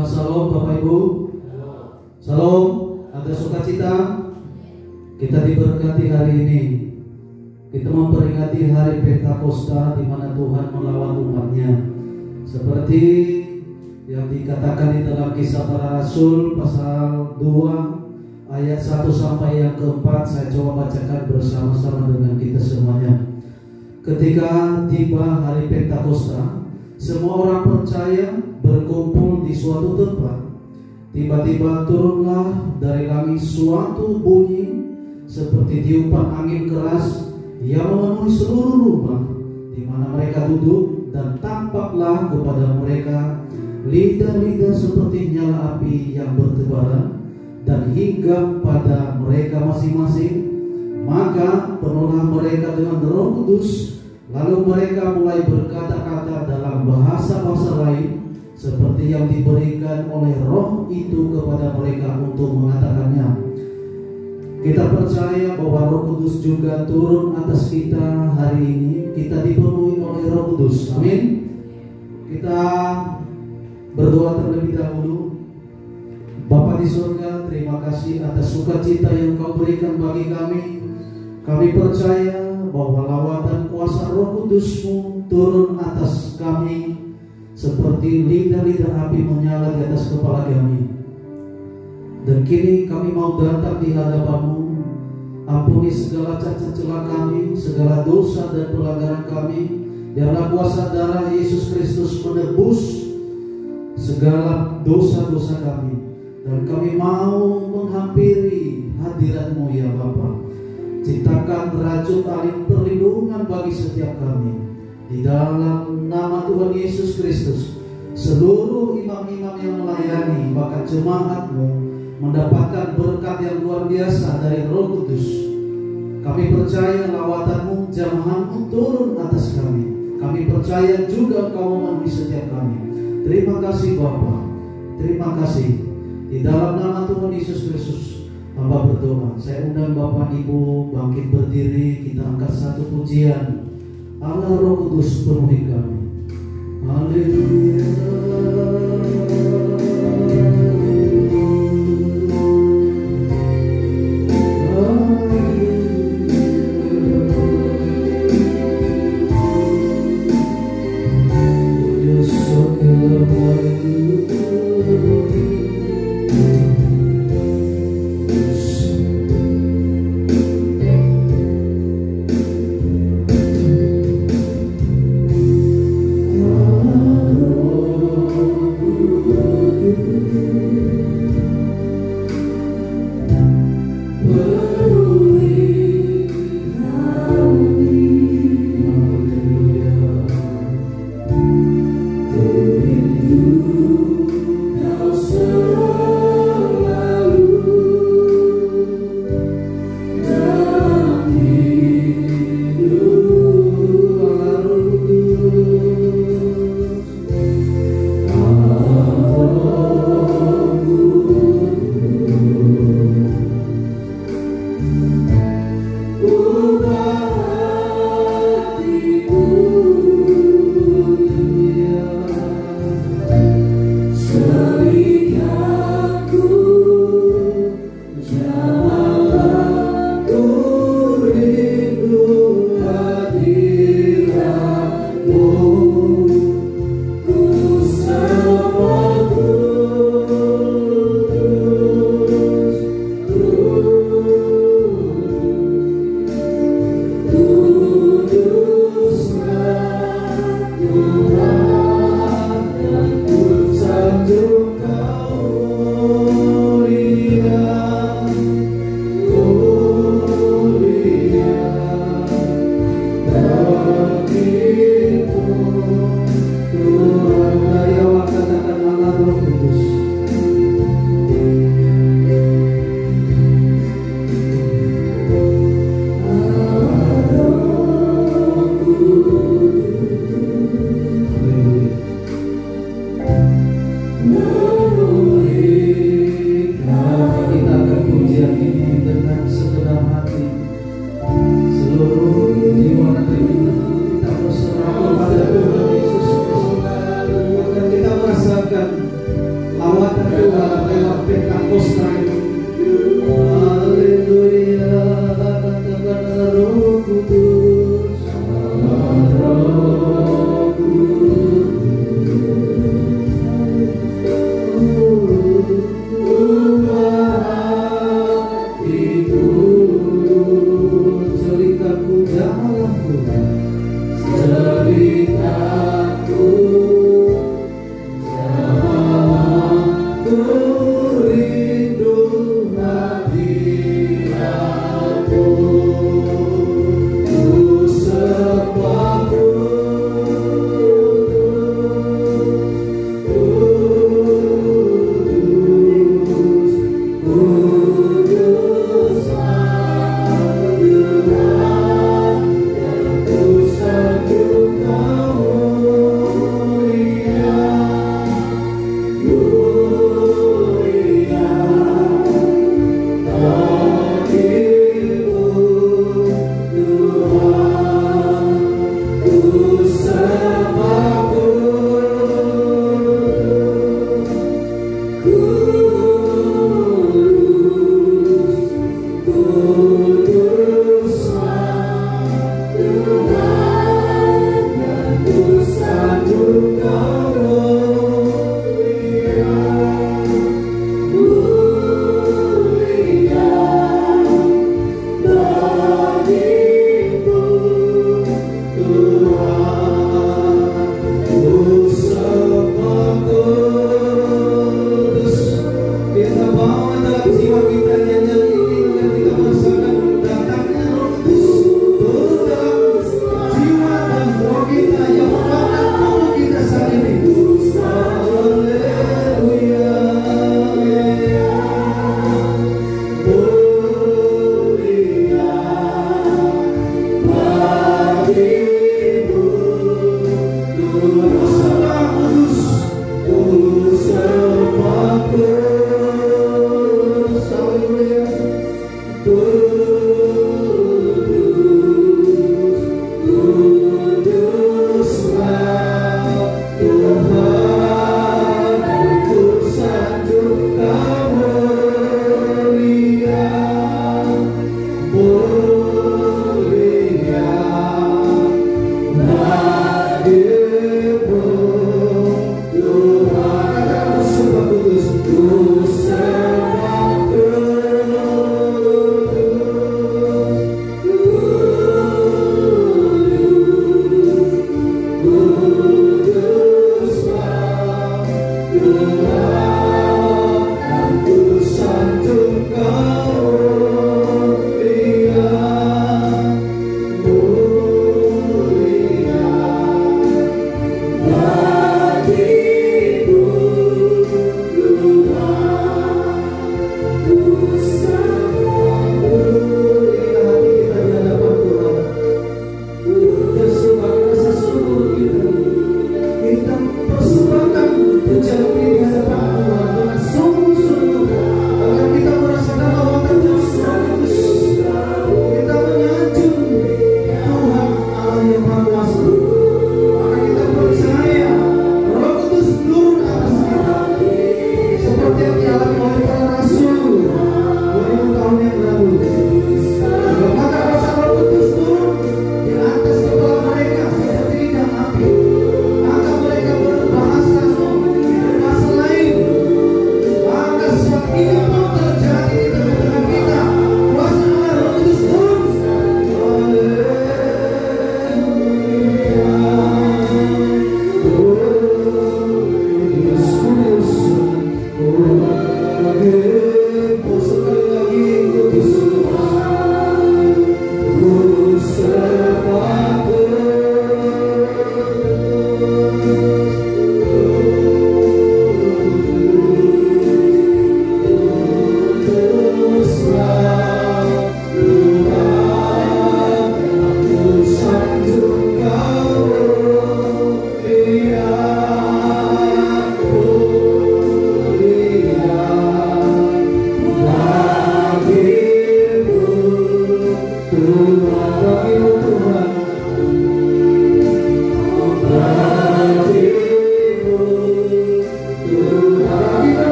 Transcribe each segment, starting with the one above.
Shalom Bapak Ibu. Shalom. Ada sukacita. Kita diberkati hari ini. Kita memperingati hari Pentakosta di mana Tuhan melawat umatnya. Seperti yang dikatakan di dalam Kisah Para Rasul pasal 2 ayat 1 sampai yang keempat. Saya coba bacakan bersama-sama dengan kita semuanya. Ketika tiba hari Pentakosta, semua orang percaya berkumpul di suatu tempat. Tiba-tiba turunlah dari langit suatu bunyi seperti tiupan angin keras yang memenuhi seluruh rumah di mana mereka duduk, dan tampaklah kepada mereka lidah-lidah seperti nyala api yang bertebaran dan hinggap pada mereka masing-masing. Maka penuhlah mereka dengan Roh Kudus. Lalu mereka mulai berkata-kata dalam bahasa-bahasa lain seperti yang diberikan oleh Roh itu kepada mereka untuk mengatakannya. Kita percaya bahwa Roh Kudus juga turun atas kita hari ini. Kita dipenuhi oleh Roh Kudus. Amin. Kita berdoa terlebih dahulu. Bapa di surga, terima kasih atas sukacita yang Kau berikan bagi kami. Kami percaya bahwa lawatan kuasa Roh Kudus-Mu turun atas kami seperti lidah-lidah api menyala di atas kepala kami. Dan kini kami mau datang di hadapan-Mu. Ampuni segala cacat celah kami, segala dosa dan pelanggaran kami. Biarlah kuasa darah Yesus Kristus menebus segala dosa-dosa kami. Dan kami mau menghampiri hadirat-Mu ya Bapa. Ciptakan rajut tali perlindungan bagi setiap kami. Di dalam nama Tuhan Yesus Kristus, seluruh imam-imam yang melayani, bahkan jemaat-Mu, mendapatkan berkat yang luar biasa dari Roh Kudus. Kami percaya lawatan-Mu, jamahan-Mu turun atas kami. Kami percaya juga Kau memenuhi setiap kami. Terima kasih Bapa. Terima kasih. Di dalam nama Tuhan Yesus Kristus hamba berdoa. Saya undang Bapak Ibu bangkit berdiri. Kita angkat satu pujian. Allah Roh Kudus penuhi kami. Haleluya. Oh Tuhan lewat Pentakosta ini. Haleluya, katakan Roh Kudus, Roh Kudus, ceritaku dalam Tuhan, ceritaku rindu hadiratmu, ku sepaku kudus, kuduslah Tuhan, yang ku sanjung Kau mulia.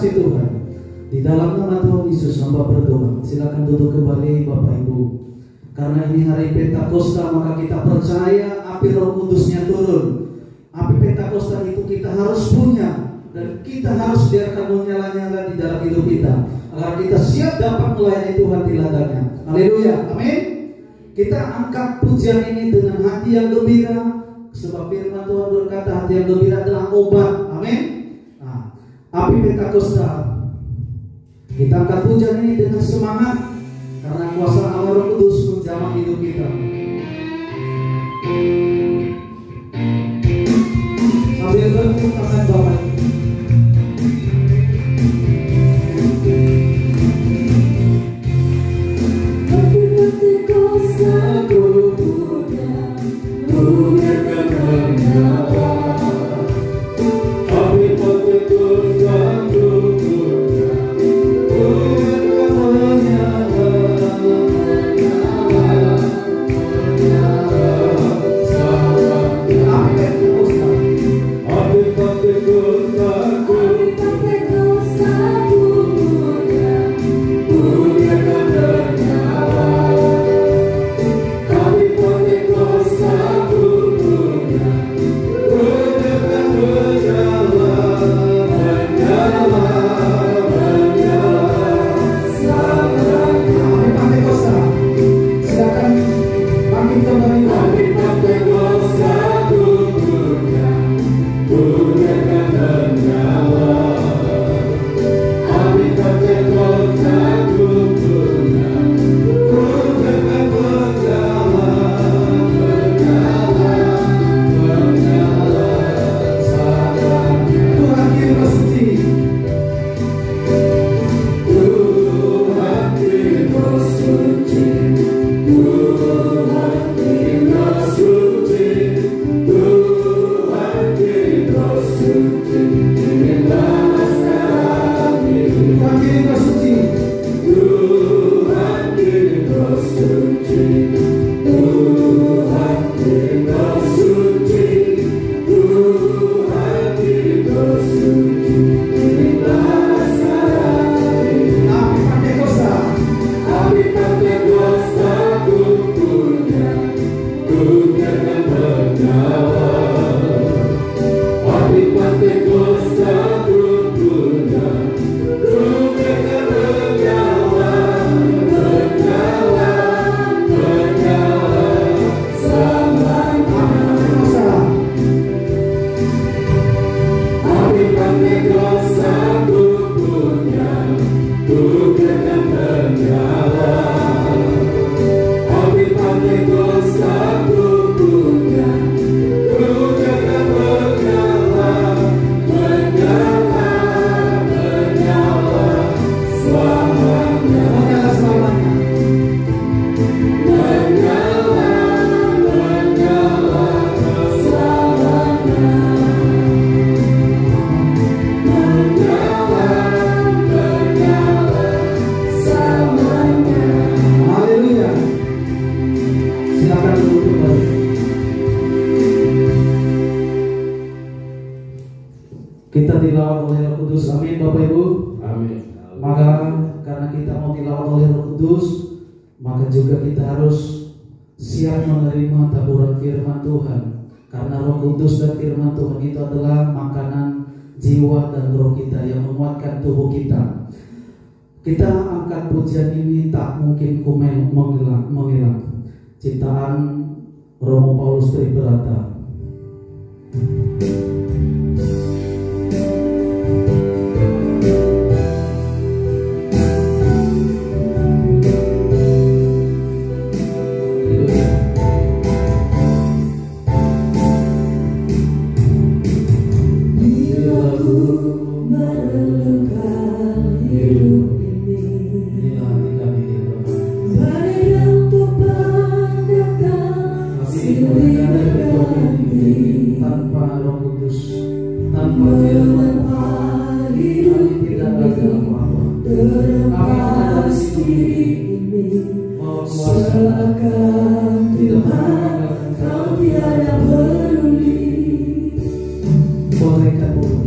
kasih Tuhan. Di dalam nama Tuhan Yesus hamba berdoa. Silakan duduk kembali Bapak Ibu. Karena ini hari Pentakosta, maka kita percaya api Roh Kudusnya turun. Api Pentakosta itu kita harus punya, dan kita harus biarkan menyala-nyala di dalam hidup kita, agar kita siap dapat melayani Tuhan di ladangnya. Haleluya, amin. Kita angkat pujian ini dengan hati yang gembira, sebab firman Tuhan berkata hati yang gembira adalah obat. Amin. Nah, api Pentakosta, kita angkat pujian ini dengan semangat, karena kuasa Allah Roh Kudus menjamah hidup kita. Sambil bertepuk tangan Bapak. Kita dilawat oleh Roh Kudus, amin Bapak Ibu. Amin. Maka karena kita mau dilawat oleh Roh Kudus, maka juga kita harus siap menerima taburan firman Tuhan. Karena Roh Kudus dan firman Tuhan itu adalah makanan jiwa dan roh kita yang menguatkan tubuh kita. Kita angkat pujian ini tak mungkin ku mengilang. Ciptaan Romo Paulus Tribrata.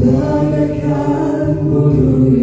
Bagaikan bulu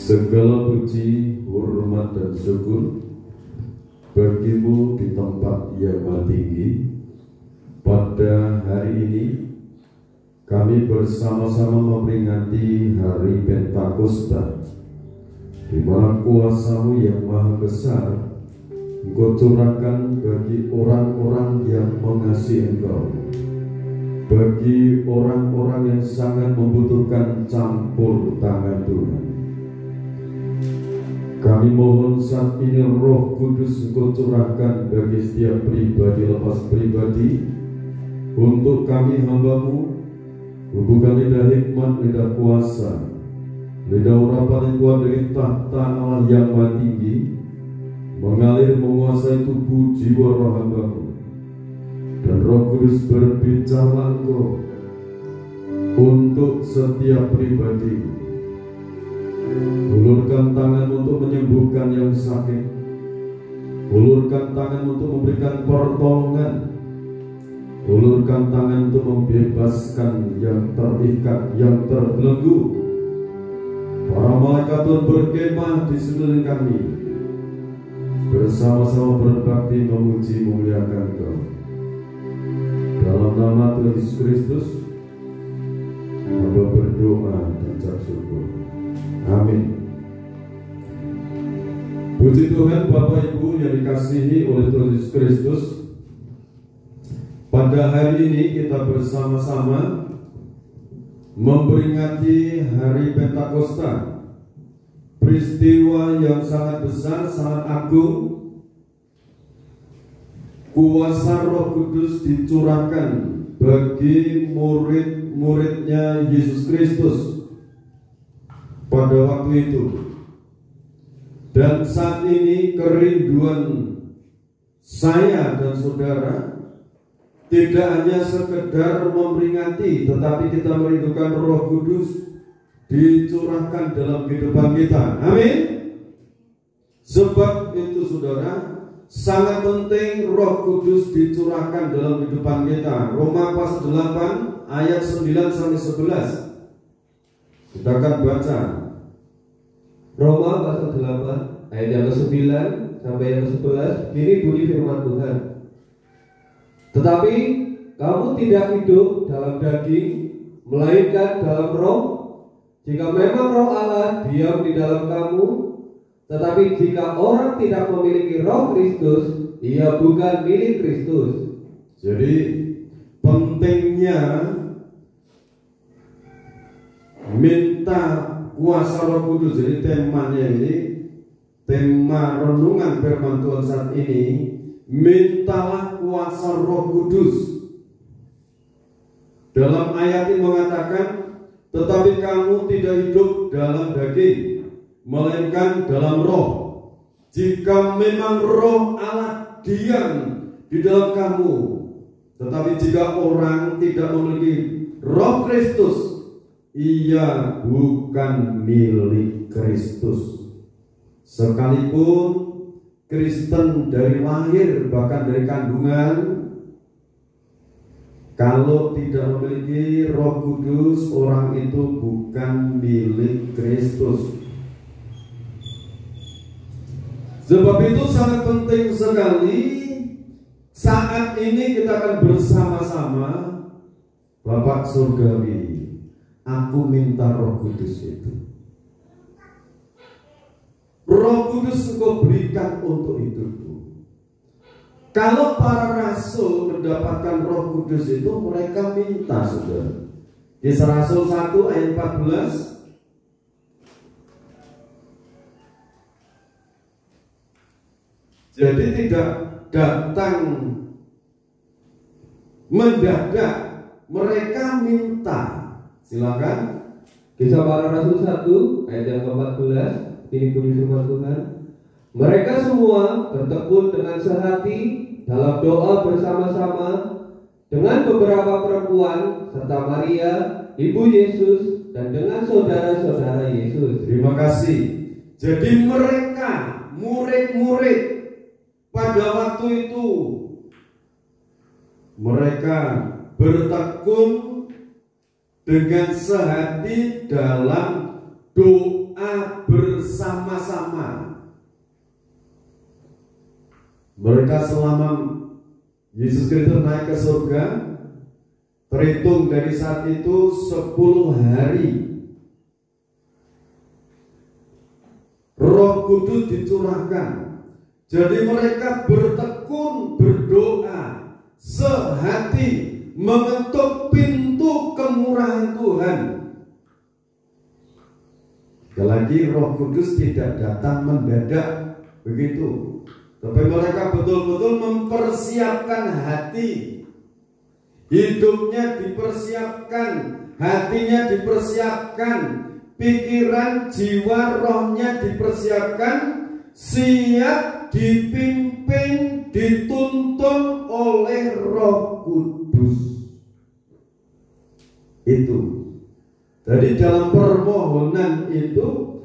Segala puji, hormat dan syukur bagimu di tempat yang maha tinggi. Pada hari ini kami bersama-sama memperingati hari Pentakosta, di mana kuasa-Mu yang maha besar Engkau curahkan bagi orang-orang yang mengasihi Engkau, bagi orang-orang yang sangat membutuhkan campur tangan Tuhan. Kami mohon saat ini Roh Kudus Engkau curahkan bagi setiap pribadi lepas pribadi, untuk kami hamba-Mu, bukan lidah hikmat, lidah kuasa, lidah urapan yang kuat dari tahta Allah yang maha tinggi, mengalir menguasai tubuh jiwa roh hamba-Mu. Dan Roh Kudus berbicara Engkau untuk setiap pribadi. Ulurkan tangan untuk menyembuhkan yang sakit, ulurkan tangan untuk memberikan pertolongan, ulurkan tangan untuk membebaskan yang terikat, yang terbelenggu. Para malaikat Tuhan berkemah di sekeliling kami, bersama-sama berbakti memuji memuliakan Engkau. Dalam nama Tuhan Yesus Kristus, hamba berdoa dan ucap syukur. Amin. Puji Tuhan, Bapak Ibu yang dikasihi oleh Tuhan Yesus Kristus. Pada hari ini kita bersama-sama memperingati hari Pentakosta, peristiwa yang sangat besar, sangat agung. Kuasa Roh Kudus dicurahkan bagi murid murid-muridnya Yesus Kristus pada waktu itu. Dan saat ini kerinduan saya dan saudara tidak hanya sekedar memperingati, tetapi kita merindukan Roh Kudus dicurahkan dalam kehidupan kita. Amin. Sebab itu saudara, sangat penting Roh Kudus dicurahkan dalam kehidupan kita. Roma pasal 8 ayat 9 sampai 11. Kita akan baca. Roma pasal 8 ayat yang ke-9 sampai yang ke-11. Ini bunyi firman Tuhan. Tetapi kamu tidak hidup dalam daging, melainkan dalam roh. Jika memang roh Allah diam di dalam kamu, tetapi jika orang tidak memiliki roh Kristus, ia bukan milik Kristus. Jadi pentingnya minta kuasa Roh Kudus. Jadi temanya ini, tema renungan firman Tuhan saat ini, mintalah kuasa Roh Kudus. Dalam ayat ini mengatakan, tetapi kamu tidak hidup dalam daging, melainkan dalam roh. Jika memang roh Allah diam di dalam kamu, tetapi jika orang tidak memiliki roh Kristus, ia bukan milik Kristus. Sekalipun Kristen dari lahir, bahkan dari kandungan, kalau tidak memiliki Roh Kudus, orang itu bukan milik Kristus. Sebab itu sangat penting sekali saat ini kita akan bersama-sama. Bapak Surgawi, aku minta Roh Kudus itu. Roh Kudus Engkau berikan untuk hidupku. Kalau para rasul mendapatkan Roh Kudus itu, mereka minta, saudara. Kisah Rasul 1 ayat 14. Jadi tidak datang mendadak, mereka minta. Silakan. Kisah Para Rasul 1 ayat yang ke-14. Ini bunyi firman Tuhan. Mereka semua bertekun dengan sehati dalam doa bersama-sama dengan beberapa perempuan serta Maria, ibu Yesus, dan dengan saudara-saudara Yesus. Terima kasih. Jadi mereka, murid-murid pada waktu itu, mereka bertekun dengan sehati dalam doa bersama-sama. Mereka selama Yesus Kristus naik ke surga, terhitung dari saat itu 10 hari, Roh Kudus dicurahkan. Jadi mereka bertekun berdoa sehati, mengetuk pintu kemurahan Tuhan. Sekali lagi, Roh Kudus tidak datang mendadak begitu. Tapi mereka betul-betul mempersiapkan hati, hidupnya dipersiapkan, hatinya dipersiapkan, pikiran, jiwa, rohnya dipersiapkan, siap dipimpin, dituntun oleh Roh Kudus. Itu. Jadi dalam permohonan itu,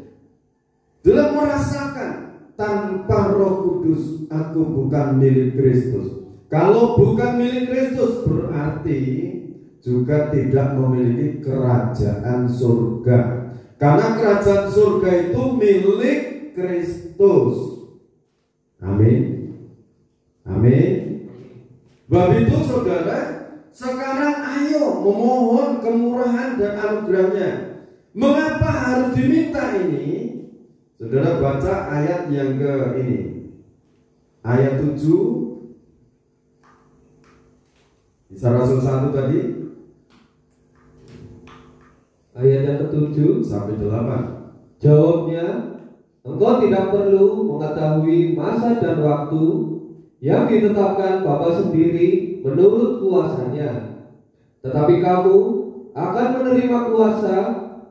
dalam merasakan, tanpa Roh Kudus aku bukan milik Kristus. Kalau bukan milik Kristus berarti juga tidak memiliki kerajaan surga. Karena kerajaan surga itu milik Kristus. Amin. Amin. Sebab itu saudara, sekarang ayo memohon kemurahan dan anugerahnya. Mengapa harus diminta ini? Saudara baca ayat yang ke ini, ayat 7, Kisah Rasul 1 tadi, ayat yang ke-7 sampai 8. Jawabnya, engkau tidak perlu mengetahui masa dan waktu yang ditetapkan Bapa sendiri menurut kuasanya. Tetapi kamu menerima kuasa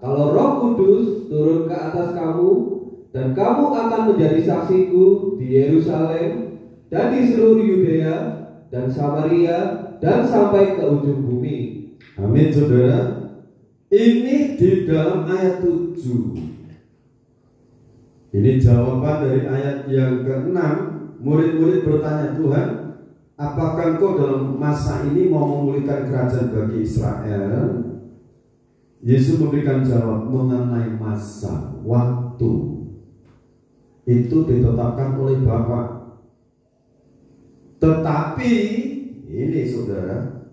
kalau Roh Kudus turun ke atas kamu, dan kamu akan menjadi saksiku di Yerusalem dan di seluruh Yudea dan Samaria dan sampai ke ujung bumi. Amin, saudara. Ini di dalam ayat 7. Ini jawaban dari ayat yang ke-6. Murid-murid bertanya, Tuhan, apakah Engkau dalam masa ini mau memulihkan kerajaan bagi Israel? Yesus memberikan jawab mengenai masa, waktu. Itu ditetapkan oleh Bapa. Tetapi ini saudara,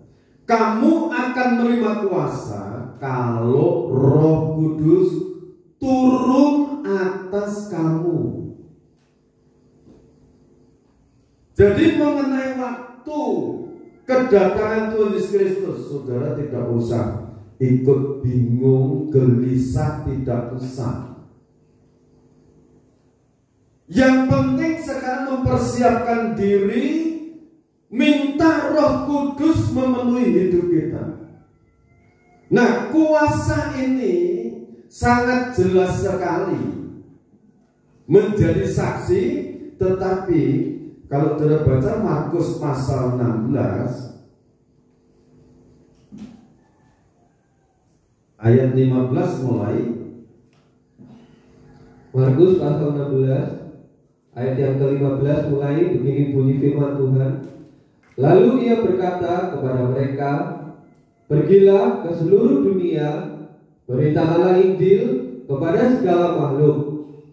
kamu akan menerima kuasa kalau Roh Kudus turun atas kamu. Jadi mengenai waktu kedatangan Tuhan Yesus Kristus, saudara tidak usah ikut bingung, gelisah, tidak usah. Yang penting sekarang mempersiapkan diri, minta Roh Kudus memenuhi hidup kita. Nah, kuasa ini sangat jelas sekali menjadi saksi. Tetapi kalau kita baca Markus pasal 16 ayat 15 mulai. Markus pasal 16 ayat yang ke-15 mulai, begini bunyi firman Tuhan. Lalu ia berkata kepada mereka, pergilah ke seluruh dunia, beritakanlah Injil kepada segala makhluk.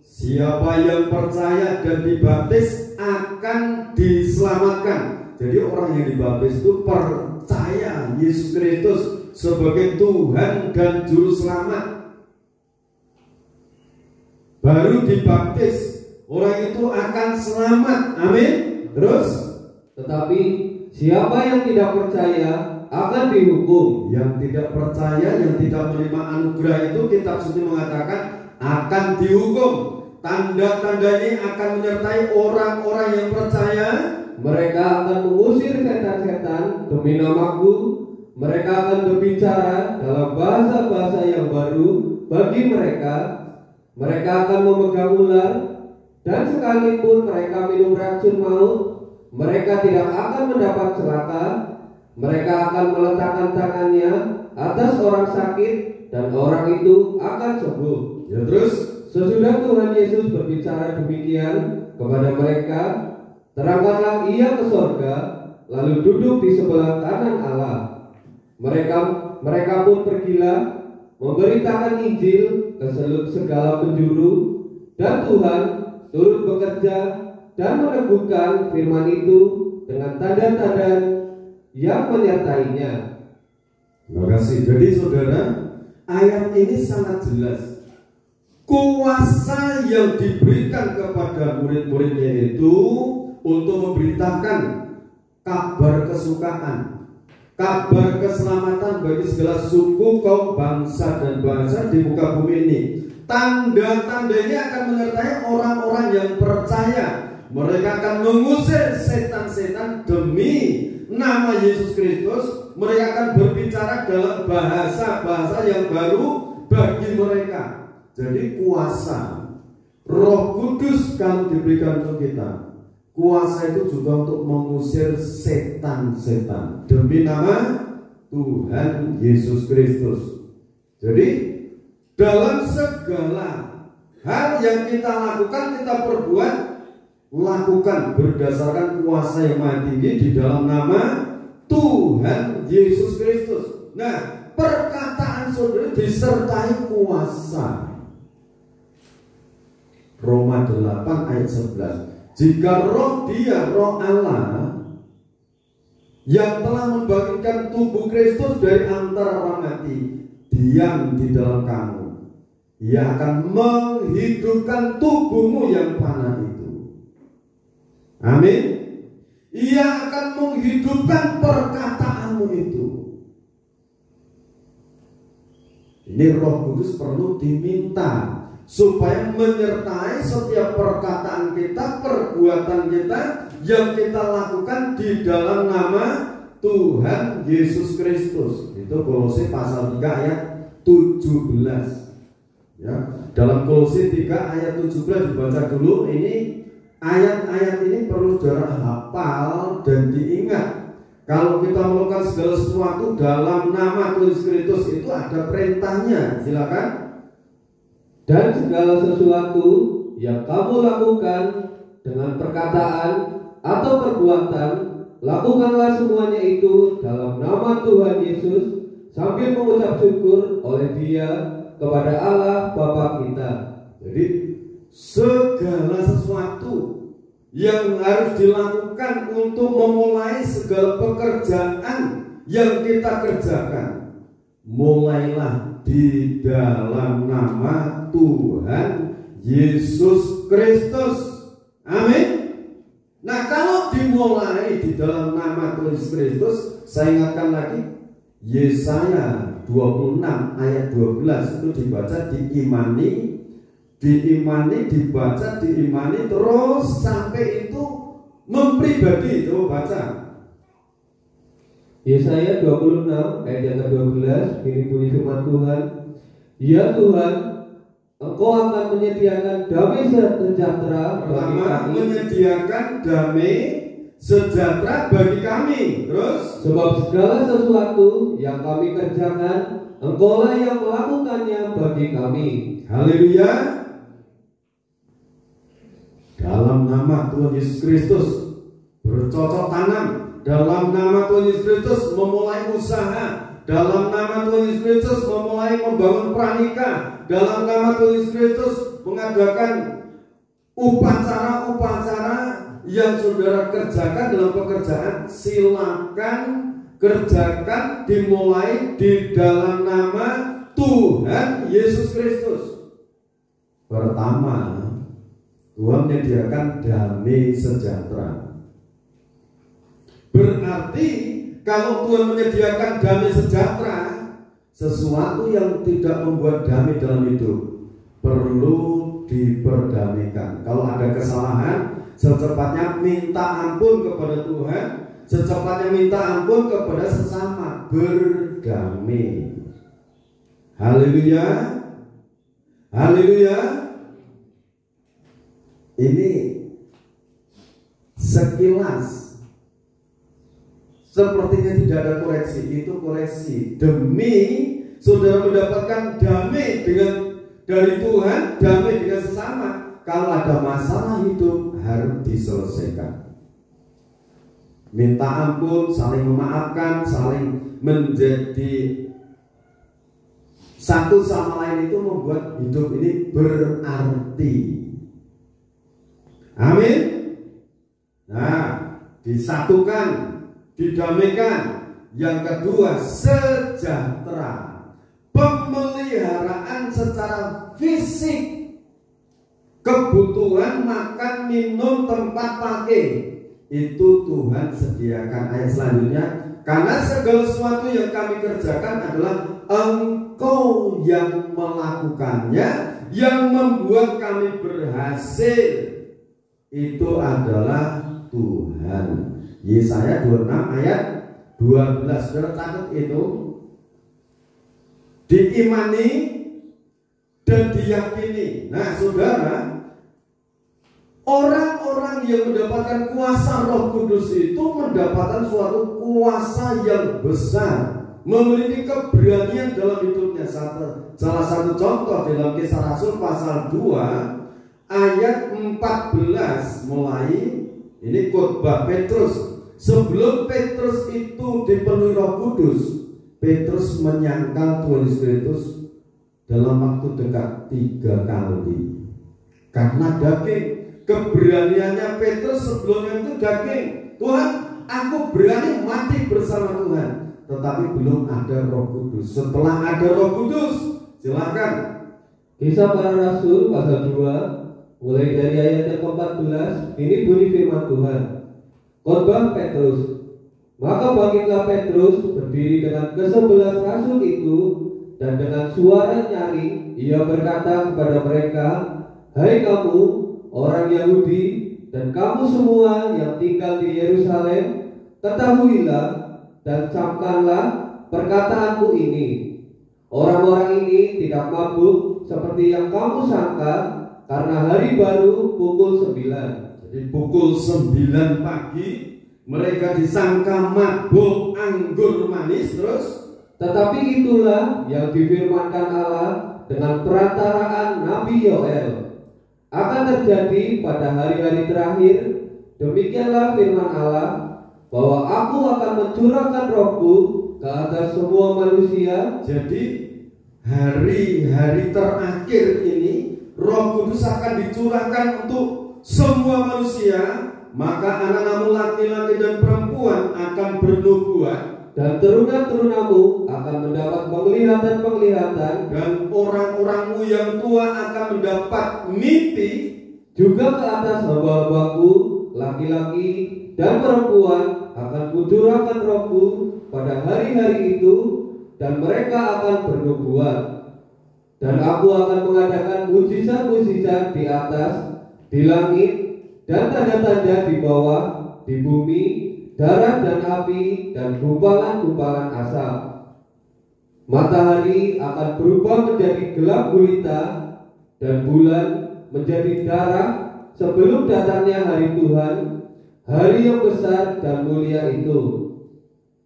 Siapa yang percaya dan dibaptis akan diselamatkan. Jadi orang yang dibaptis itu percaya Yesus Kristus sebagai Tuhan dan Juru Selamat. Baru dibaptis, orang itu akan selamat. Amin. Terus, tetapi siapa yang tidak percaya akan dihukum. Yang tidak percaya, yang tidak menerima anugerah itu, kitab suci mengatakan akan dihukum. Tanda-tandanya akan menyertai orang-orang yang percaya. Mereka akan mengusir setan-setan demi namaku. Mereka akan berbicara dalam bahasa-bahasa yang baru bagi mereka. Mereka akan memegang ular, dan sekalipun mereka minum racun maut, mereka tidak akan mendapat celaka. Mereka akan meletakkan tangannya atas orang sakit, dan orang itu akan sembuh. Ya, terus sesudah Tuhan Yesus berbicara demikian kepada mereka, terangkatlah ia ke sorga, lalu duduk di sebelah kanan Allah. Mereka pun pergilah memberitakan Injil ke segala penjuru, dan Tuhan turut bekerja dan meneguhkan firman itu dengan tanda-tanda yang menyertainya. Terima kasih. Jadi saudara, ayat ini sangat jelas. Kuasa yang diberikan kepada murid-muridnya itu untuk memberitakan kabar kesukaan, kabar keselamatan bagi segala suku, kaum, bangsa dan bangsa di muka bumi ini. Tanda-tandanya akan menyertai orang-orang yang percaya. Mereka akan mengusir setan-setan demi nama Yesus Kristus. Mereka akan berbicara dalam bahasa-bahasa yang baru bagi mereka. Jadi kuasa Roh Kudus kalau diberikan untuk kita, kuasa itu juga untuk mengusir setan-setan demi nama Tuhan Yesus Kristus. Jadi dalam segala hal yang kita lakukan, kita perbuat, lakukan berdasarkan kuasa yang maha tinggi di dalam nama Tuhan Yesus Kristus. Nah, perkataan saudara disertai kuasa. Roma 8 ayat 11. Jika roh dia, roh Allah yang telah membangkitkan tubuh Kristus dari antara orang mati diam di dalam kamu, ia akan menghidupkan tubuhmu yang panah itu. Amin. Ia akan menghidupkan perkataanmu itu. Ini Roh Kudus perlu diminta supaya menyertai setiap perkataan kita, perbuatan kita yang kita lakukan di dalam nama Tuhan Yesus Kristus. Itu Kolose pasal 3 ayat 17. Ya, dalam Kolose 3 ayat 17 dibaca dulu. Ini ayat-ayat ini perlu saudara hafal dan diingat. Kalau kita melakukan segala sesuatu dalam nama Tuhan Yesus Kristus itu ada perintahnya. Silakan. Dan segala sesuatu yang kamu lakukan dengan perkataan atau perbuatan, lakukanlah semuanya itu dalam nama Tuhan Yesus sambil mengucap syukur oleh Dia kepada Allah Bapa kita. Jadi segala sesuatu yang harus dilakukan untuk memulai segala pekerjaan yang kita kerjakan, mulailah di dalam nama Tuhan Yesus Kristus. Amin. Nah, kalau dimulai di dalam nama Tuhan Yesus Kristus, saya ingatkan lagi Yesaya 26 ayat 12 itu dibaca, dibaca, diimani terus sampai itu mempribadi. Itu baca Yesaya 26 ayat yang ke-12. Ini bunyi firman Tuhan, ya Tuhan, Engkau akan menyediakan damai sejahtera bagi kami. Menyediakan damai sejahtera bagi kami. Terus, sebab segala sesuatu yang kami kerjakan, Engkaulah yang melakukannya bagi kami. Haleluya. Dalam nama Tuhan Yesus Kristus bercocok tanam, dalam nama Tuhan Yesus Kristus memulai usaha, dalam nama Tuhan Yesus Kristus memulai membangun pranikah, dalam nama Tuhan Yesus Kristus mengadakan upacara-upacara yang saudara kerjakan dalam pekerjaan, silakan kerjakan, dimulai di dalam nama Tuhan Yesus Kristus. Pertama, Tuhan menyediakan damai sejahtera. Berarti kalau Tuhan menyediakan damai sejahtera, sesuatu yang tidak membuat damai dalam hidup perlu diperdamaikan. Kalau ada kesalahan, secepatnya minta ampun kepada Tuhan, secepatnya minta ampun kepada sesama, berdamai. Haleluya. Haleluya. Ini sekilas sepertinya tidak ada koreksi. Itu koreksi demi saudara mendapatkan damai dari Tuhan, damai dengan sesama. Kalau ada masalah hidup harus diselesaikan. Minta ampun, saling memaafkan, saling menjadi satu sama lain, itu membuat hidup ini berarti. Amin. Nah, disatukan, didamaikan. Yang kedua, sejahtera, pemeliharaan secara fisik, kebutuhan makan, minum, tempat pakai, itu Tuhan sediakan. Ayat selanjutnya, karena segala sesuatu yang kami kerjakan adalah Engkau yang melakukannya, yang membuat kami berhasil, itu adalah Tuhan. Yesaya 26 ayat 12. Saudara catat itu. Diimani dan diyakini. Nah, saudara, orang-orang yang mendapatkan kuasa Roh Kudus itu mendapatkan suatu kuasa yang besar, memiliki keberanian dalam hidupnya. Salah satu contoh dalam Kisah Rasul pasal 2 ayat 14 mulai, ini khotbah Petrus. Sebelum Petrus itu dipenuhi Roh Kudus, Petrus menyangkal Tuhan Yesus Kristus dalam waktu dekat 3 kali. Karena daging, keberaniannya Petrus sebelumnya itu daging. Tuhan, aku berani mati bersama Tuhan. Tetapi belum ada Roh Kudus. Setelah ada Roh Kudus, silakan. Kisah Para Rasul pasal 2 mulai dari ayat yang ke-14. Ini bunyi firman Tuhan. Khotbah Petrus. Maka bangkitlah Petrus berdiri dengan ke-11 rasul itu, dan dengan suara nyaring ia berkata kepada mereka, hai kamu orang Yahudi dan kamu semua yang tinggal di Yerusalem, ketahuilah dan camkanlah perkataanku ini. Orang-orang ini tidak mabuk seperti yang kamu sangka, karena hari baru pukul 9. Jadi pukul 9 pagi mereka disangka mabuk anggur manis terus. Tetapi itulah yang difirmankan Allah dengan perantaraan Nabi Yoel akan terjadi pada hari-hari terakhir. Demikianlah firman Allah, bahwa aku akan mencurahkan rohku ke atas semua manusia. Jadi hari-hari terakhir ini Roh Kudus akan dicurahkan untuk semua manusia. Maka anak-anakmu laki-laki dan perempuan akan bernubuat, Dan teruna-terunamu akan mendapat penglihatan-penglihatan, dan orang-orangmu yang tua akan mendapat mimpi. juga ke atas hamba-hambaku laki-laki dan perempuan akan kucurahkan rohku pada hari-hari itu, dan mereka akan bernubuat. Dan aku akan mengadakan mujizat-mujizat di atas, di langit, dan tanda-tanda di bawah, di bumi, darat dan api, dan gumpalan-gumpalan asap. Matahari akan berubah menjadi gelap gulita, dan bulan menjadi darah sebelum datangnya hari Tuhan, hari yang besar dan mulia itu.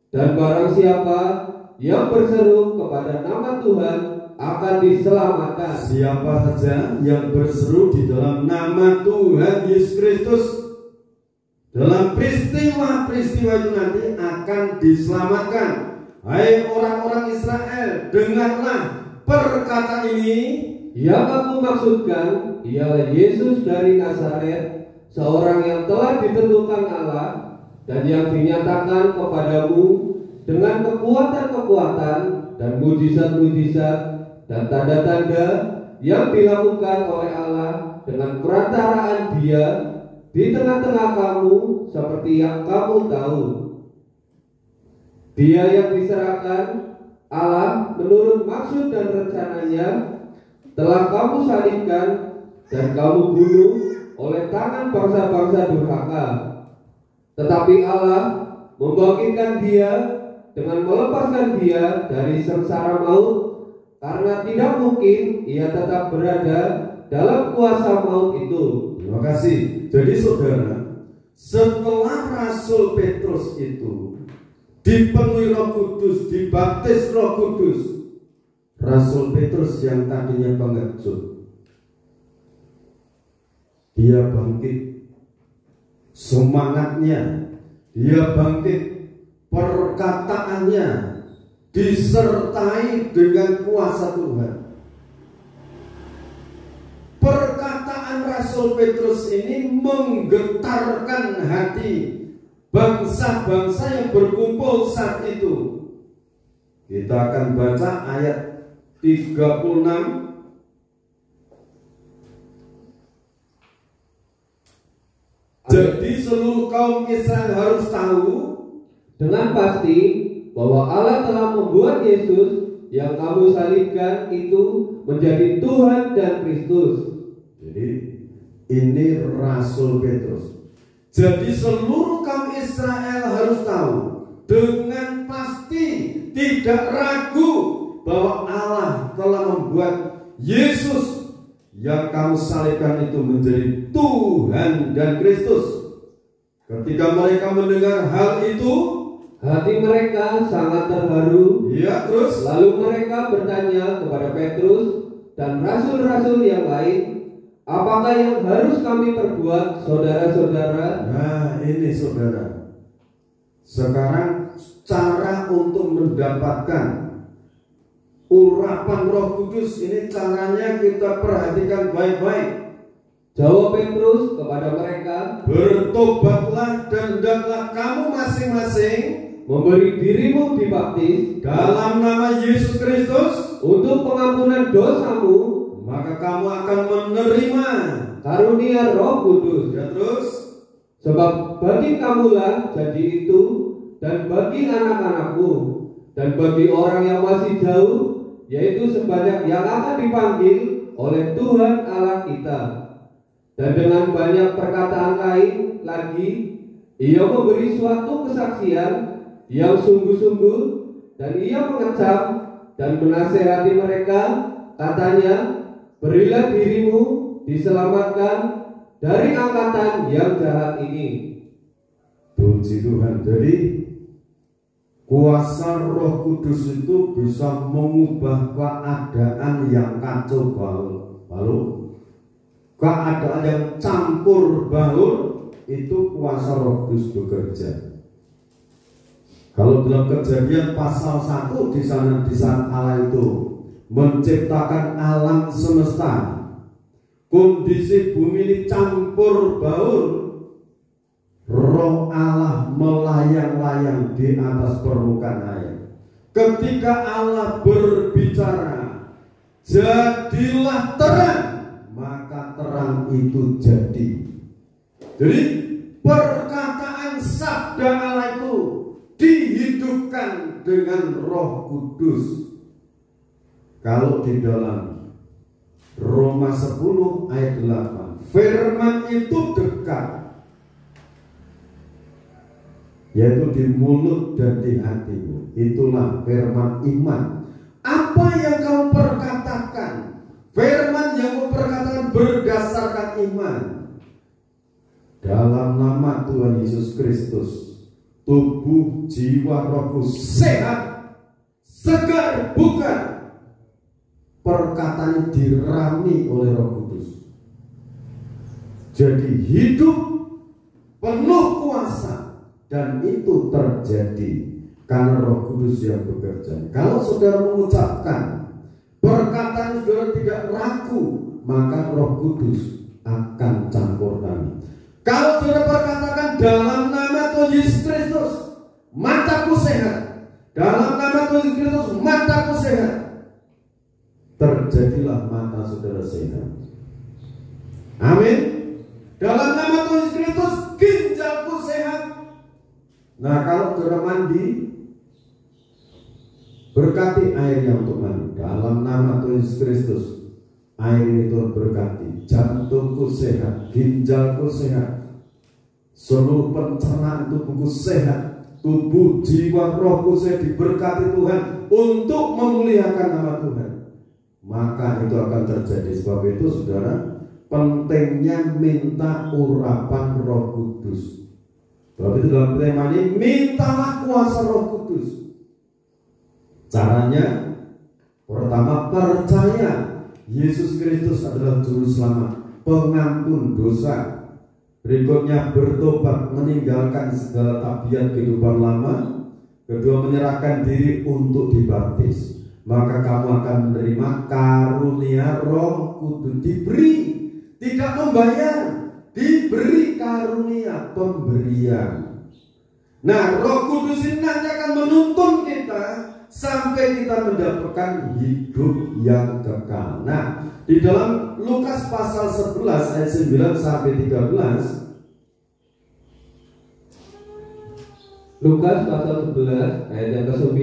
Dan barang siapa yang berseru kepada nama Tuhan akan diselamatkan. Siapa saja yang berseru di dalam nama Tuhan Yesus Kristus, dalam peristiwa-peristiwa itu nanti akan diselamatkan. Hai orang-orang Israel, dengarlah perkataan ini. Yang aku maksudkan ialah Yesus dari Nazaret, seorang yang telah ditentukan Allah dan yang dinyatakan kepadamu dengan kekuatan-kekuatan dan mujizat-mujizat dan tanda-tanda yang dilakukan oleh Allah dengan perantaraan Dia di tengah-tengah kamu, seperti yang kamu tahu. Dia yang diserahkan Allah menurut maksud dan rencananya telah kamu salibkan dan kamu bunuh oleh tangan bangsa-bangsa durhaka. Tetapi Allah membangkitkan Dia dengan melepaskan Dia dari sengsara maut, karena tidak mungkin Ia tetap berada dalam kuasa maut itu. Terima kasih. Jadi saudara, setelah Rasul Petrus itu dipenuhi Roh Kudus, dibaptis Roh Kudus, Rasul Petrus yang tadinya pengecut, dia bangkit semangatnya, dia bangkit perkataannya, disertai dengan kuasa Tuhan. Perkataan Rasul Petrus ini menggetarkan hati bangsa-bangsa yang berkumpul saat itu. Kita akan baca ayat 36. Jadi seluruh kaum Israel harus tahu dengan pasti bahwa Allah telah membuat Yesus yang kamu salibkan itu menjadi Tuhan dan Kristus. Jadi ini Rasul Petrus. Jadi seluruh kaum Israel harus tahu dengan pasti, tidak ragu, bahwa Allah telah membuat Yesus yang kamu salibkan itu menjadi Tuhan dan Kristus. Ketika mereka mendengar hal itu, hati mereka sangat terharu. ya, terus Lalu mereka bertanya kepada Petrus dan rasul-rasul yang lain, apakah yang harus kami perbuat, saudara-saudara? nah ini saudara, sekarang cara untuk mendapatkan urapan Roh Kudus ini, caranya kita perhatikan baik-baik. Jawab Petrus kepada mereka, Bertobatlah dan hendaklah kamu masing-masing memberi dirimu dibaptis dalam nama Yesus Kristus, untuk pengampunan dosamu, maka kamu akan menerima. karunia Roh Kudus. Ya, terus Sebab bagi kamulah janji itu, dan bagi anak-anakmu, dan bagi orang yang masih jauh, yaitu sebanyak yang akan dipanggil oleh Tuhan Allah kita. Dan dengan banyak perkataan lain lagi, Ia memberi suatu kesaksian yang sungguh-sungguh, dan Ia mengecam dan menasehati mereka. Katanya, berilah dirimu diselamatkan dari angkatan yang jahat ini. Puji Tuhan. Jadi kuasa Roh Kudus itu bisa mengubah keadaan yang kacau balau, keadaan yang campur baur. Itu kuasa Roh Kudus bekerja. Kalau dalam Kejadian pasal 1 di saat Allah itu menciptakan alam semesta, kondisi bumi ini campur baur, Roh Allah melayang-layang di atas permukaan air. Ketika Allah berbicara, jadilah terang, maka terang itu jadi. Jadi perkataan sabda Allah itu dihidupkan dengan Roh Kudus. Kalau di dalam Roma 10 ayat 8, firman itu dekat, yaitu di mulut dan di hatimu. Itulah firman iman. Apa yang kau perkatakan, firman yang kau perkatakan berdasarkan iman. Dalam nama Tuhan Yesus Kristus, tubuh, jiwa, rohku sehat, segar, bukan. Perkataan dirami oleh Roh Kudus. Jadi hidup penuh kuasa, dan itu terjadi karena Roh Kudus yang bekerja. Kalau saudara mengucapkan perkataan saudara tidak ragu, maka Roh Kudus akan campur tangan. Kalau saudara perkatakan dalam nama Tuhan Yesus Kristus, mataku sehat. Dalam nama Tuhan Yesus Kristus, mataku sehat. Terjadilah mata saudara sehat. Amin. Dalam nama Tuhan Yesus Kristus, ginjalku sehat. Nah, kalau saudara mandi, berkati airnya untuk mandi. Dalam nama Tuhan Yesus Kristus, air itu berkati. Jantungku sehat, ginjalku sehat, seluruh pencernaan tubuhku sehat, tubuh, jiwa, rohku sehat, diberkati Tuhan untuk memuliakan nama Tuhan. Maka itu akan terjadi. Sebab itu saudara, pentingnya minta urapan Roh Kudus. Sebab itu dalam tema ini, mintalah kuasa Roh Kudus. Caranya, pertama, percaya Yesus Kristus adalah Juru Selamat, pengampun dosa. Berikutnya, bertobat, meninggalkan segala tabiat kehidupan lama. Kedua, menyerahkan diri untuk dibaptis. Maka kamu akan menerima karunia Roh Kudus. Diberi, tidak membayar, diberi karunia pemberian. Nah, Roh Kudus ini nanti akan menuntun kita sampai kita mendapatkan hidup yang kekal. Nah, di dalam Lukas pasal 11 ayat 9 sampai 13. Lukas pasal 11 ayat yang ke-9,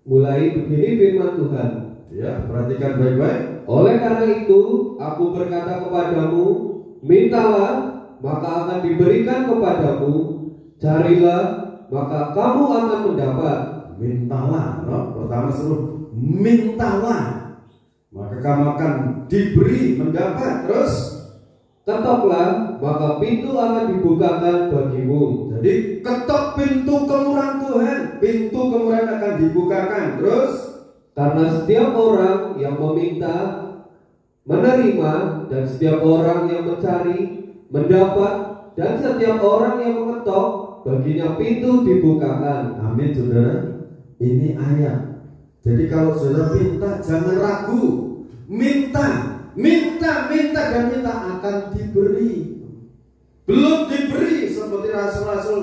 mulai begini firman Tuhan. Ya, perhatikan baik-baik. Oleh karena itu, aku berkata kepadamu, mintalah, maka akan diberikan kepadamu. Carilah, maka kamu akan mendapat. Mintalah, no? Pertama suruh mintalah, maka kamu akan diberi, mendapat. Terus ketoklah, maka pintu akan dibukakan bagimu. Jadi ketok pintu kemurahan Tuhan, pintu kemurahan akan dibukakan. Terus karena setiap orang yang meminta menerima, dan setiap orang yang mencari mendapat, dan setiap orang yang mengetok baginya pintu dibukakan. Amin, saudara. Ini ayat. Jadi kalau saudara minta, jangan ragu. Minta, dan minta akan diberi. Belum diberi seperti rasul-rasul,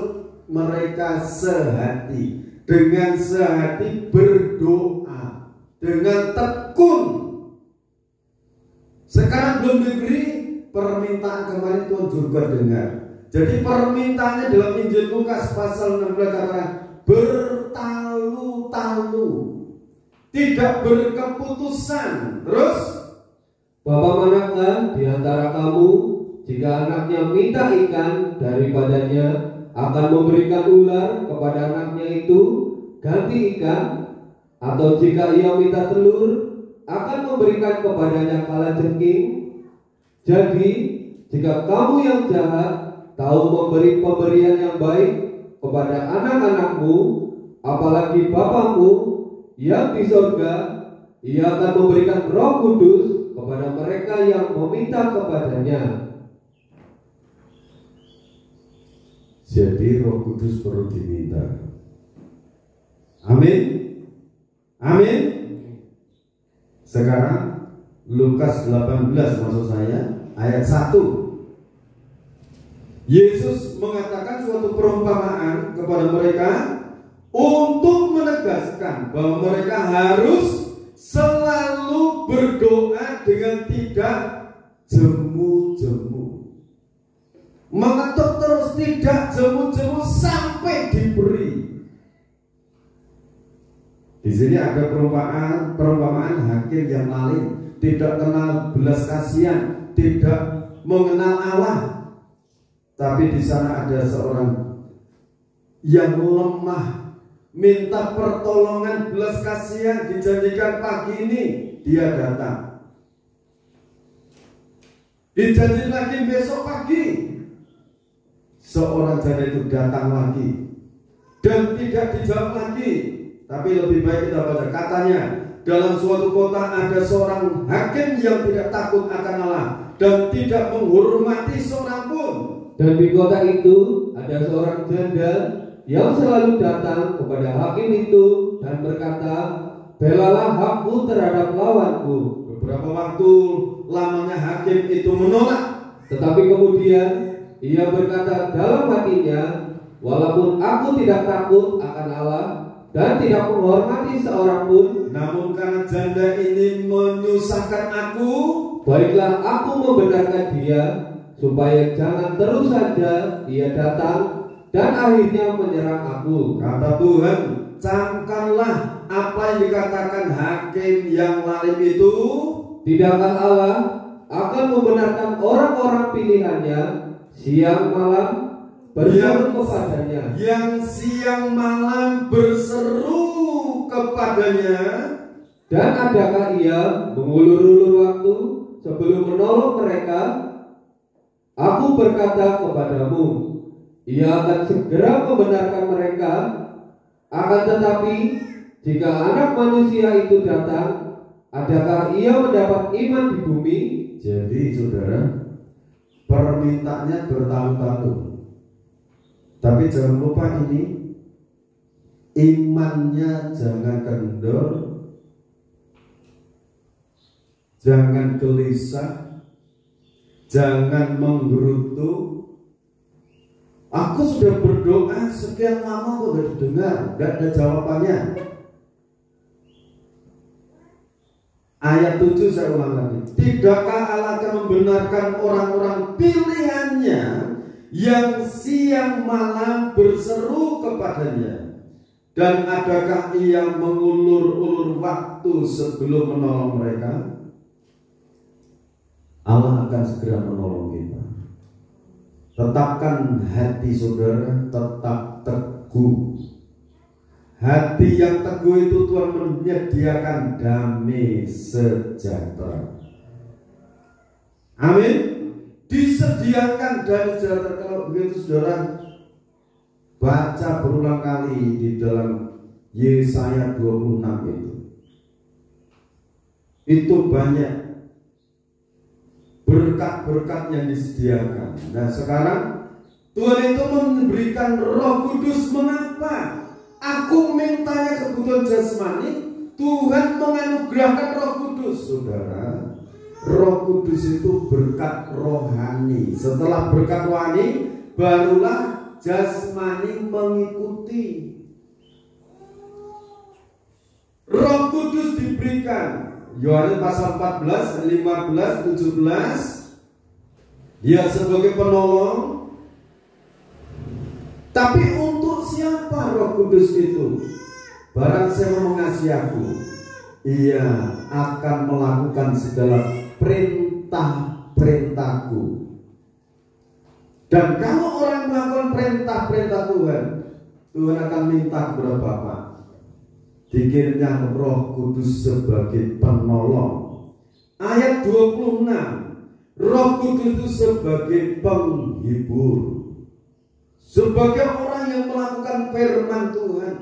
mereka sehati, dengan sehati berdoa, dengan tekun. Sekarang belum diberi, permintaan kemarin Tuhan juga dengar. Jadi permintaannya dalam Injil Lukas pasal 16 katakan bertalu-talu, tidak berkeputusan. Terus, Bapak manakah di antara kamu, jika anaknya minta ikan daripadanya, akan memberikan ular kepada anaknya itu? Ganti ikan. Atau jika ia minta telur, akan memberikan kepadanya kalajengking? Jadi, jika kamu yang jahat tahu memberi pemberian yang baik kepada anak-anakmu, apalagi Bapamu yang di sorga, ia akan memberikan Roh Kudus kepada mereka yang meminta kepadanya. Jadi Roh Kudus perlu diminta. Amin. Amin. Sekarang Lukas 18 maksud saya ayat 1. Yesus mengatakan suatu perumpamaan kepada mereka untuk menegaskan bahwa mereka harus selalu berdoa dengan tidak jemu-jemu. Mengetuk terus, tidak jemu-jemu sampai diberi. Di sini ada perumpamaan hakim yang lain, tidak kenal belas kasihan, tidak mengenal Allah. Tapi di sana ada seorang yang lemah, minta pertolongan belas kasihan, dijanjikan pagi ini dia datang, dijanji lagi besok pagi seorang janda itu datang lagi dan tidak dijawab lagi. Tapi lebih baik kita baca, katanya dalam suatu kota ada seorang hakim yang tidak takut akan Allah dan tidak menghormati seorang pun. Dan di kota itu ada seorang janda yang selalu datang kepada hakim itu dan berkata, belalah hakku terhadap lawanku. Beberapa waktu lamanya hakim itu menolak, tetapi kemudian ia berkata dalam hatinya, walaupun aku tidak takut akan Allah dan tidak menghormati seorang pun, namun karena janda ini menyusahkan aku, baiklah aku membenarkan dia, supaya jangan terus saja ia datang dan akhirnya menyerang aku. Kata Tuhan, camkanlah apa yang dikatakan hakim yang lalim itu. Tidakkah Allah akan membenarkan orang-orang pilihannya siang malam berseru kepadanya, yang siang malam berseru kepadanya, dan adakah ia mengulur-ulur waktu sebelum menolong mereka? Aku berkata kepadamu, ia akan segera membenarkan mereka. Akan tetapi jika Anak Manusia itu datang, adakah ia mendapat iman di bumi? Jadi saudara, permintaannya bertahun-tahun. Tapi jangan lupa ini, imannya jangan kendor, jangan gelisah, jangan menggerutu. Aku sudah berdoa sekian lama kok gak didengar, gak ada jawabannya. Ayat 7 saya ulang lagi. Tidakkah Allah akan membenarkan orang-orang pilihannya yang siang malam berseru kepadanya, dan adakah ia mengulur-ulur waktu sebelum menolong mereka? Allah akan segera menolong kita. Tetapkan hati saudara tetap teguh. Hati yang teguh itu Tuhan menyediakan damai sejahtera. Amin. Disediakan damai sejahtera. Kalau begitu saudara baca berulang kali di dalam Yesaya 26 itu banyak berkat-berkat yang disediakan. Nah sekarang Tuhan itu memberikan Roh Kudus. Mengapa? Aku mintanya kebutuhan jasmani, Tuhan menganugerahkan Roh Kudus. Saudara, Roh Kudus itu berkat rohani. Setelah berkat rohani, barulah jasmani mengikuti. Roh Kudus diberikan. Yohanes pasal 14, 15, 17. Dia sebagai penolong. Tapi untuk siapa Roh Kudus itu? Barang siapa mengasihi aku, ia akan melakukan segala perintah-perintahku. Dan kalau orang melakukan perintah-perintah Tuhan, Tuhan akan minta kepada Bapa. dikirimnya Roh Kudus sebagai penolong. Ayat 26, Roh Kudus itu sebagai penghibur, sebagai orang yang melakukan firman Tuhan,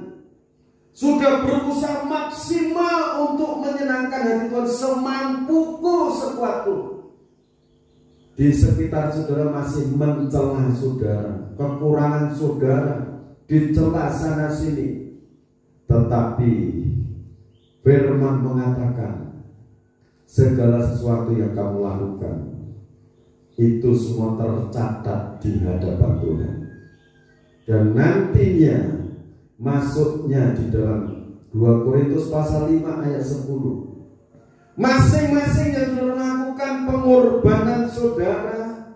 sudah berusaha maksimal untuk menyenangkan hati Tuhan semampuku sekuatku. Di sekitar saudara masih mencela saudara, kekurangan saudara dicela sana sini, tetapi firman mengatakan segala sesuatu yang kamu lakukan itu semua tercatat di hadapan Tuhan. Dan nantinya masuknya di dalam 2 Korintus pasal 5 ayat 10, masing-masing yang sudah melakukan pengorbanan saudara,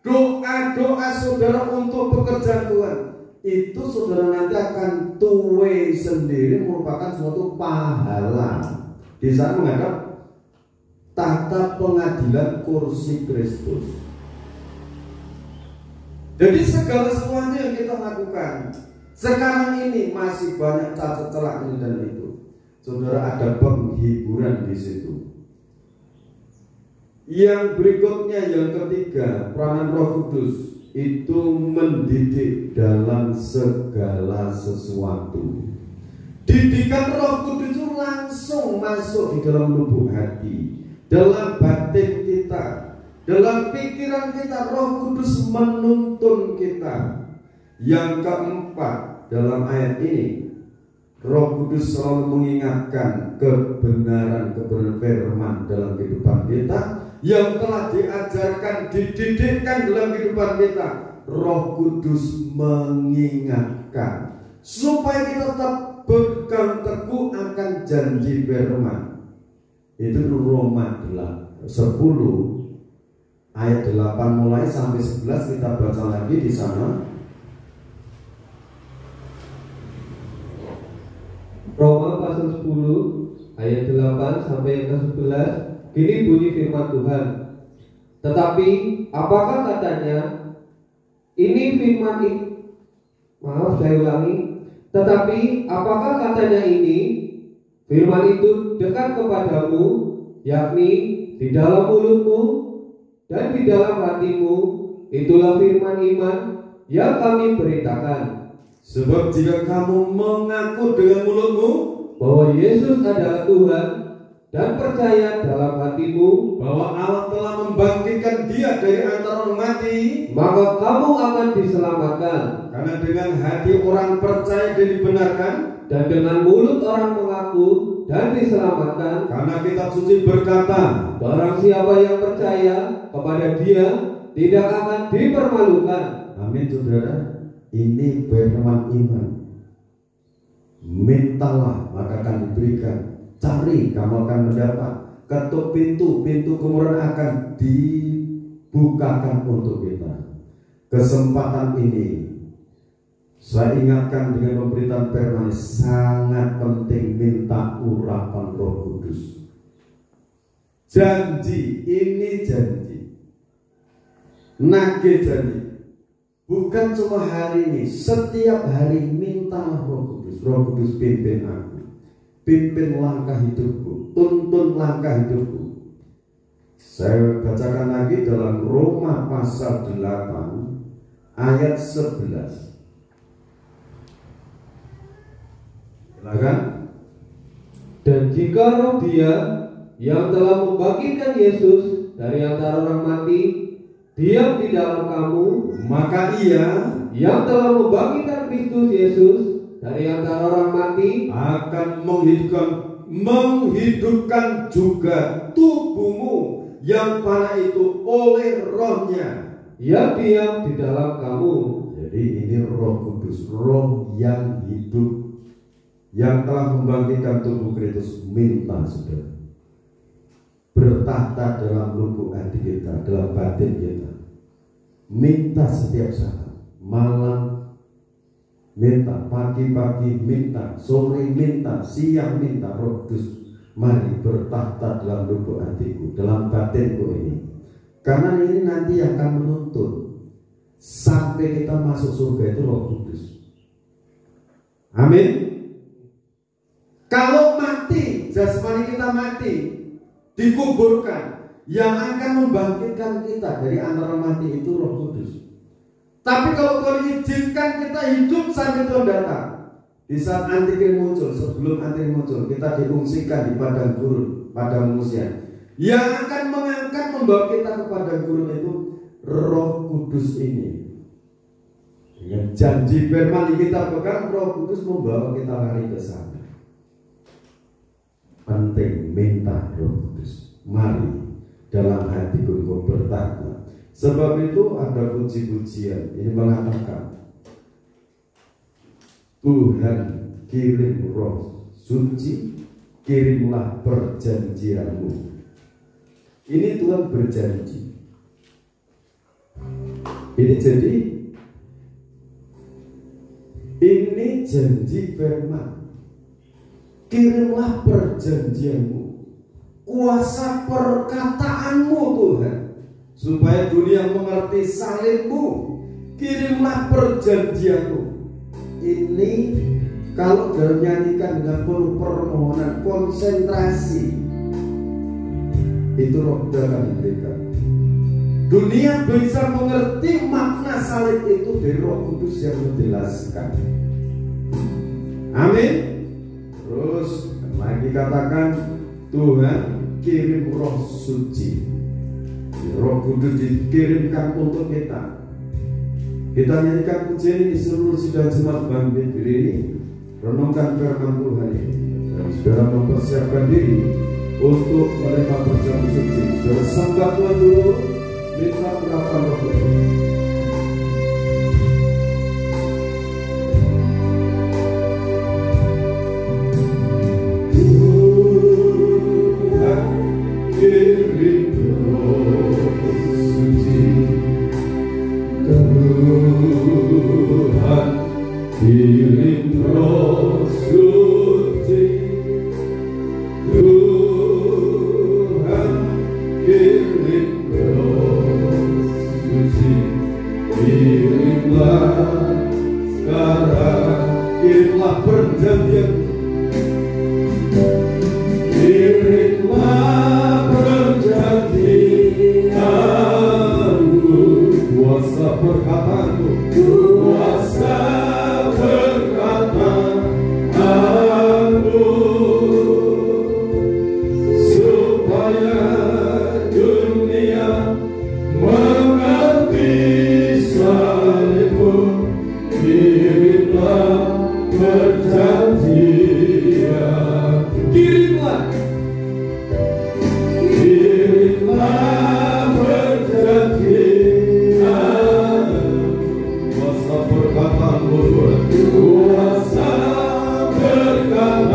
doa-doa saudara untuk pekerjaan Tuhan, itu saudara nanti akan tuwe sendiri merupakan suatu pahala di saat menghadap tahta pengadilan kursi Kristus. Jadi segala sesuatu yang kita lakukan sekarang ini masih banyak cacat celak ini dan itu, saudara, ada penghiburan di situ. Yang berikutnya, yang ketiga, peranan Roh Kudus itu mendidik dalam segala sesuatu. Didikan Roh Kudus itu langsung masuk di dalam lubuk hati, dalam batin kita, dalam pikiran kita. Roh Kudus menuntun kita. Yang keempat, dalam ayat ini Roh Kudus selalu mengingatkan kebenaran firman dalam kehidupan kita yang telah diajarkan, dididikkan dalam kehidupan kita. Roh Kudus mengingatkan supaya kita tetap berpegang teguh akan janji firman. Itu Roma 10 ayat 8 mulai sampai 11, kita baca lagi di sana. Roma pasal 10 ayat 8 sampai yang ke-11. Gini bunyi firman Tuhan. Tetapi apakah katanya ini firman saya ulangi. Tetapi apakah katanya ini firman itu dekat kepadamu, yakni di dalam mulutmu dan di dalam hatimu. Itulah firman iman yang kami beritakan. Sebab jika kamu mengaku dengan mulutmu bahwa Yesus adalah Tuhan dan percaya dalam hatimu bahwa Allah telah membangkitkan Dia dari antara orang mati, maka kamu akan diselamatkan. Karena dengan hati orang percaya dan dibenarkan, dan dengan mulut orang mengaku dan diselamatkan. Karena kitab suci berkata, barang siapa yang percaya kepada Dia tidak akan dipermalukan. Amin, saudara. Ini firman iman. Mintalah maka akan diberikan, cari kamu akan mendapat, ketuk pintu, pintu kemurahan akan dibukakan untuk kita. Kesempatan ini saya ingatkan dengan pemberitaan firman ini, sangat penting minta urapan Roh Kudus. Janji, ini janji, nagih janji. Bukan cuma hari ini, setiap hari mintalah Roh Kudus. Roh Kudus pimpin aku, pimpin langkah hidupku, tuntun langkah hidupku. Saya bacakan lagi dalam Roma pasal 8 ayat 11. Silakan. Dan jika roh Dia yang telah membangkitkan Yesus dari antara orang mati diam di dalam kamu, maka Ia yang telah membangkitkan Kristus Yesus dari antara orang mati akan menghidupkan juga tubuhmu yang pada itu oleh Roh-Nya yang diam di dalam kamu. Jadi ini Roh Kudus, Roh yang hidup, yang telah membangkitkan tubuh Kristus. Minta, saudara, bertahta dalam lubuk hati kita, dalam batin kita. Minta setiap saat, malam minta, pagi-pagi minta, sore minta, siang minta. Roh Kudus, mari bertahta dalam lubuk hatiku, dalam batinku ini. Karena ini nanti akan menuntun sampai kita masuk surga, itu Roh Kudus. Amin. Kalau mati, jasmani kita mati, dikuburkan, yang akan membangkitkan kita dari antara mati itu Roh Kudus. Tapi kalau Tuhan izinkan kita hidup sampai Tuhan datang, di saat antikrim muncul, sebelum antikrim muncul, kita diungsikan di padang gurun, padang manusia. Yang akan mengangkat membawa kita ke padang gurun itu Roh Kudus ini. Dengan janji firman kita pegang, Roh Kudus membawa kita lari ke sana. Penting minta Roh Kudus. Mari dalam hatiku kau bertanya. Sebab itu ada puji-pujian ini mengatakan, Tuhan kirim Roh Suci, kirimlah perjanjianmu. Ini Tuhan berjanji. Ini janji firman. Kirimlah perjanjianmu, kuasa perkataanmu Tuhan, supaya dunia mengerti salibmu. Kirimlah perjanjianmu. Ini kalau dalam nyanyikan dengan penuh permohonan, konsentrasi, itu Roh akan diberikan. Dunia bisa mengerti makna salib itu dari Roh Kudus yang menjelaskan. Amin. Terus lagi katakan, Tuhan kirim Roh Suci. Roh Kudus dikirimkan untuk kita. Kita nyanyikan pujian ini seluruh sidang jemaat bangkit berdiri, renungkan firman Tuhan ini, dan saudara mempersiapkan diri untuk menerima perjamuan suci. Saudara sembah Tuhan dulu, minta urapan Roh Kudus. Kirim Roh Suci, Tuhan kirim Roh Suci, kirimlah sekarang, kirimlah perjanjian, kirimlah perjanjianmu, kuasa perkataanmu, kuasa supaya dunia mengerti salibmu. Kirimlah perjanjian, kirimlah perjanjian, kuasa perkataanmu Tuhan, kuasa perkataanmu,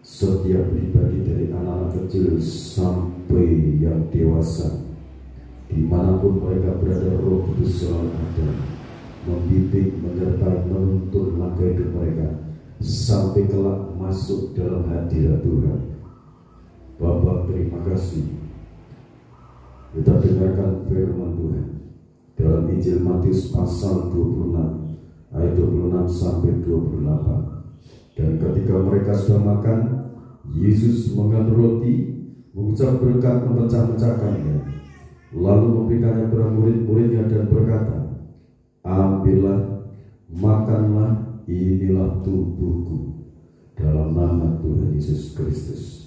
setiap pribadi dari anak-anak kecil sampai yang dewasa, dimanapun mereka berada, Roh Kudus selalu ada, membimbing, menyertai, menuntun langkah hidup mereka sampai kelak masuk dalam hadirat Tuhan. Bapa, terima kasih. Kita dengarkan firman Tuhan dalam Injil Matius pasal 26 ayat 26 sampai 28. Dan ketika mereka sudah makan, Yesus mengambil roti, mengucap berkat, memecah-mecahkannya, lalu memberikannya kepada murid-muridnya dan berkata, ambillah, makanlah, inilah tubuhku, dalam nama Tuhan Yesus Kristus.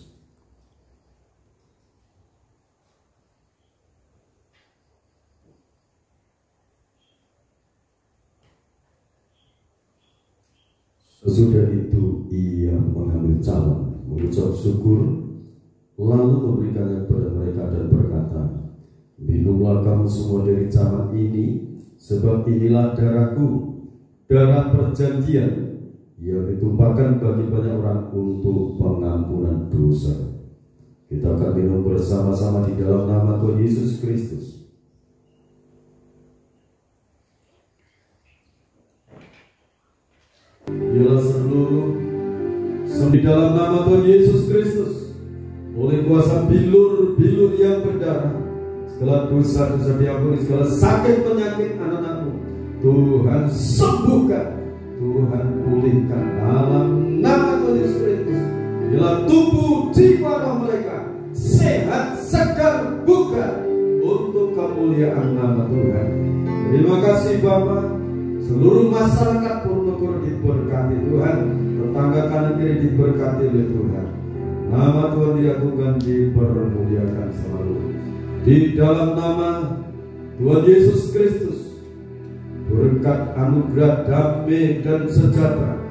Sesudah itu ia mengambil cawan, mengucap syukur, lalu memberikannya kepada mereka dan berkata, minumlah kamu semua dari cawan ini, sebab inilah darahku, darah perjanjian yang ditumpahkan bagi banyak orang untuk pengampunan dosa. Kita akan minum bersama-sama di dalam nama Tuhan Yesus Kristus. Ialah seluruh di dalam nama Tuhan Yesus Kristus, oleh kuasa bilur-bilur yang berdarah, segala dosa-dosa diampuni, segala sakit penyakit anak-anakmu Tuhan sembuhkan, Tuhan pulihkan dalam nama Tuhan Yesus Kristus. Ialah tubuh jiwa roh mereka sehat, segar, bugar untuk kemuliaan nama Tuhan. Terima kasih Bapa. Seluruh masyarakat Ponorogo diberkati Tuhan, tetangga kanan kiri diberkati oleh Tuhan. Nama Tuhan diagungkan, dipermuliakan selalu. Di dalam nama Tuhan Yesus Kristus, berkat anugerah damai dan sejahtera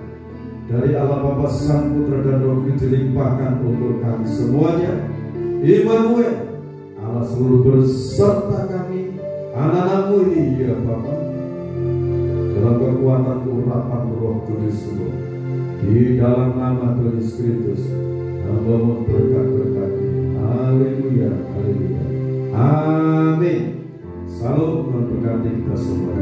dari Allah Bapa, Sang Putra dan Roh Kudus dilimpahkan untuk kami semuanya. Immanuel, Allah seluruh berserta kami, anak-anakmu ini ya Bapa, dalam kekuatan urapan Roh Kudus semua. Di dalam nama Tuhan Yesus Kristus, hamba berkat-berkat. Haleluya, haleluya, amin. Salam memberkati kita semua.